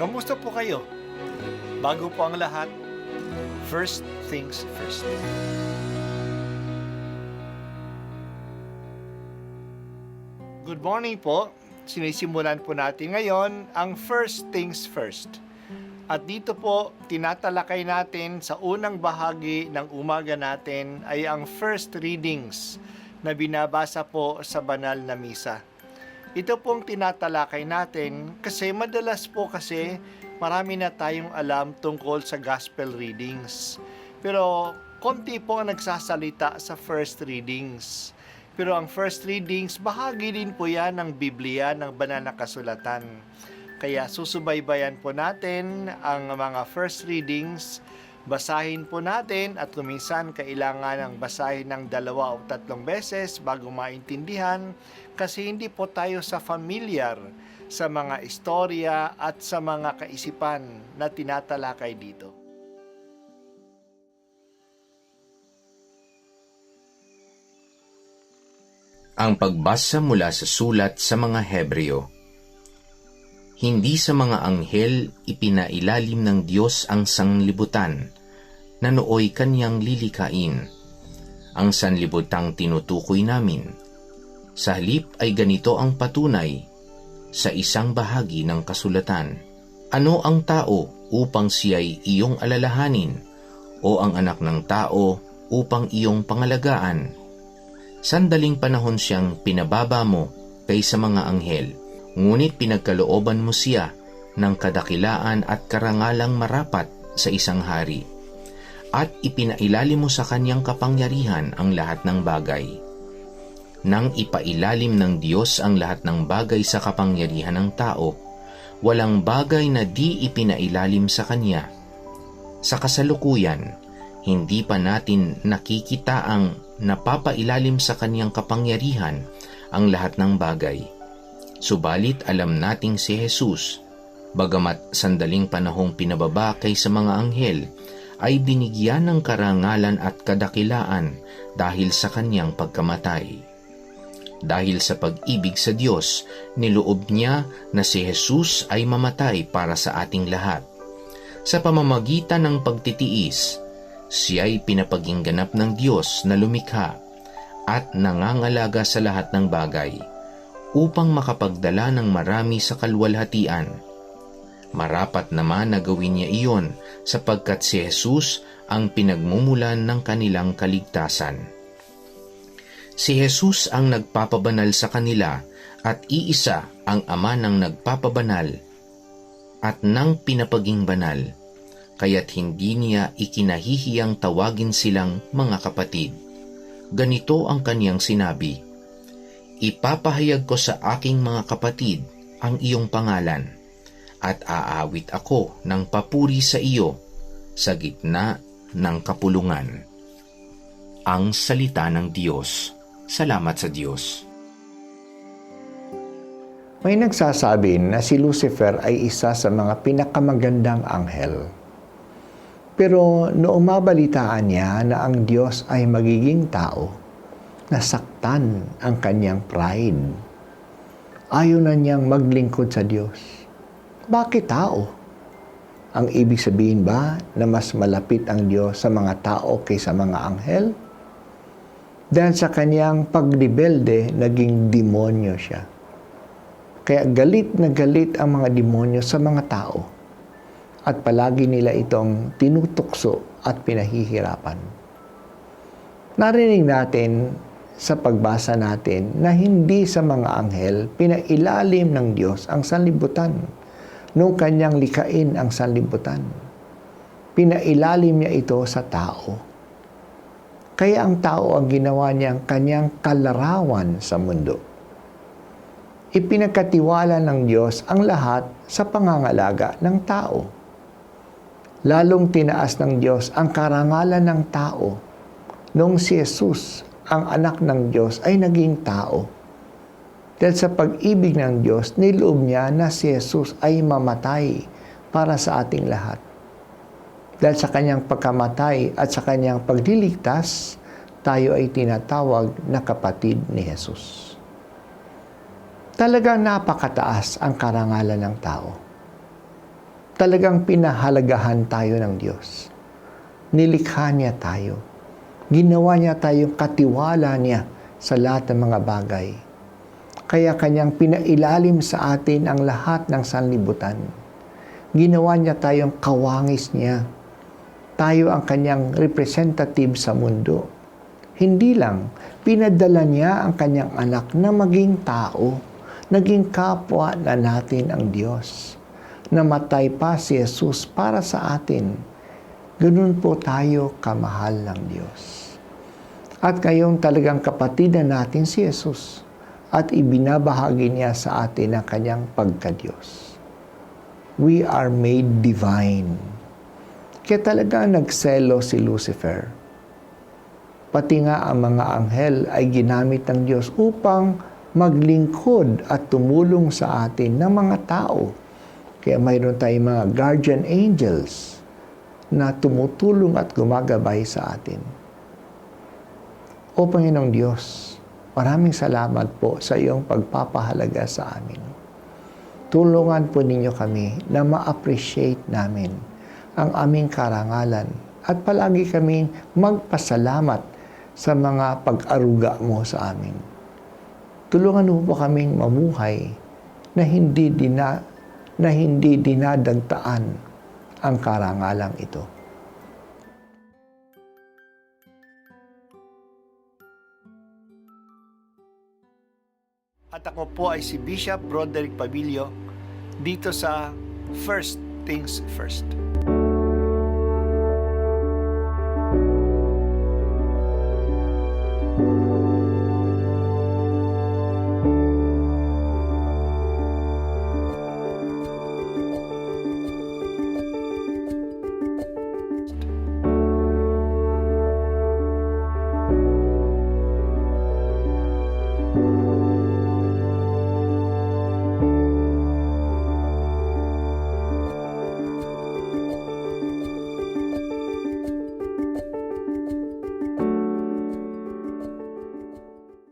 Kamusta po kayo? Bago po ang lahat, first things first. Good morning po. Sinisimulan po natin ngayon ang first things first. At dito po, tinatalakay natin sa unang bahagi ng umaga natin ay ang first readings na binabasa po sa banal na misa. Ito pong tinatalakay natin kasi madalas po kasi marami na tayong alam tungkol sa gospel readings. Pero konti po ang nagsasalita sa first readings. Pero ang first readings, bahagi din po yan ng Biblia, ng banal na kasulatan. Kaya susubaybayan po natin ang mga first readings, basahin po natin at kuminsan kailangan ng basahin ng 2 o 3 beses bago maintindihan kasi hindi po tayo familiar sa mga istorya at sa mga kaisipan na tinatalakay dito. Ang pagbasa mula sa sulat sa mga Hebreo. Hindi sa mga anghel ipinailalim ng Diyos ang sanglibutan na nooy kanyang lilikain. Ang sanlibutang tinutukoy namin. Sa halip ay ganito ang patunay sa isang bahagi ng kasulatan. Ano ang tao upang siya'y iyong alalahanin o ang anak ng tao upang iyong pangalagaan? Sandaling panahon siyang pinababa mo kaysa mga anghel, ngunit pinagkalooban mo siya ng kadakilaan at karangalang marapat sa isang hari, at ipinailalim mo sa kanyang kapangyarihan ang lahat ng bagay. Nang ipailalim ng Diyos ang lahat ng bagay sa kapangyarihan ng tao, walang bagay na di ipinailalim sa kanya. Sa kasalukuyan, hindi pa natin nakikita ang napapailalim sa kanyang kapangyarihan ang lahat ng bagay. Subalit alam nating si Jesus, bagamat sandaling panahong pinababa kaysa mga anghel, ay binigyan ng karangalan at kadakilaan dahil sa kanyang pagkamatay. Dahil sa pag-ibig sa Diyos, niloob niya na si Jesus ay mamatay para sa ating lahat. Sa pamamagitan ng pagtitiis, siya'y pinapagingganap ng Diyos na lumikha at nangangalaga sa lahat ng bagay upang makapagdala ng marami sa kalwalhatian. Marapat naman na gawin niya iyon sapagkat si Jesus ang pinagmumulan ng kanilang kaligtasan. Si Jesus ang nagpapabanal sa kanila at iisa ang Ama ng nagpapabanal at nang pinapaging banal, kaya't hindi niya ikinahihiyang tawagin silang mga kapatid. Ganito ang kaniyang sinabi, "Ipapahayag ko sa aking mga kapatid ang iyong pangalan, at aawit ako ng papuri sa iyo sa gitna ng kapulungan." Ang salita ng Diyos. Salamat sa Diyos. May nagsasabi na si Lucifer ay isa sa mga pinakamagandang anghel. Pero noong mabalitaan niya na ang Diyos ay magiging tao, nasaktan ang kanyang pride. Ayaw na niyang maglingkod sa Diyos. Bakit tao? Ang ibig sabihin ba na mas malapit ang Diyos sa mga tao kaysa mga anghel? Dahil sa kanyang pagrebelde, naging demonyo siya. Kaya galit na galit ang mga demonyo sa mga tao. At palagi nila itong tinutukso at pinahihirapan. Narinig natin sa pagbasa natin na hindi sa mga anghel pinailalim ng Diyos ang sanlibutan nung kanyang likain ang sanlibutan. Pinailalim niya ito sa tao. Kaya ang tao ang ginawa niyang kanyang kalarawan sa mundo. Ipinagkatiwala ng Diyos ang lahat sa pangangalaga ng tao. Lalong tinaas ng Diyos ang karangalan ng tao nung si Jesus, ang anak ng Diyos, ay naging tao. Dahil sa pag-ibig ng Diyos, niloob niya na si Jesus ay mamatay para sa ating lahat. Dahil sa kanyang pagkamatay at sa kanyang pagliligtas, tayo ay tinatawag na kapatid ni Jesus. Talagang napakataas ang karangalan ng tao. Talagang pinahalagahan tayo ng Diyos. Nilikha niya tayo. Ginawa niya tayong katiwala niya sa lahat ng mga bagay. Kaya kanyang pinailalim sa atin ang lahat ng sanlibutan. Ginawa niya tayong kawangis niya. Tayo ang kanyang representative sa mundo. Hindi lang, pinadala niya ang kanyang anak na maging tao, naging kapwa na natin ang Diyos. Namatay pa si Jesus para sa atin. Ganun po tayo kamahal ng Diyos. At ngayong talagang kapatid na natin si Jesus at ibinabahagi niya sa atin ang kanyang pagka-Diyos. We are made divine. Kaya talaga nagselo si Lucifer. Pati nga ang mga anghel ay ginamit ng Diyos upang maglingkod at tumulong sa atin ng mga tao. Kaya mayroon tayong mga guardian angels na tumutulong at gumagabay sa atin. O Panginoong Diyos, maraming salamat po sa iyong pagpapahalaga sa amin. Tulungan po ninyo kami na ma-appreciate namin ang aming karangalan at palagi kaming magpasalamat sa mga pag-aruga mo sa amin. Tulungan mo po kaming mamuhay na hindi dinadagtaan ang karangalang ito. At ako po ay si Bishop Roderick Pabilio dito sa First Things First.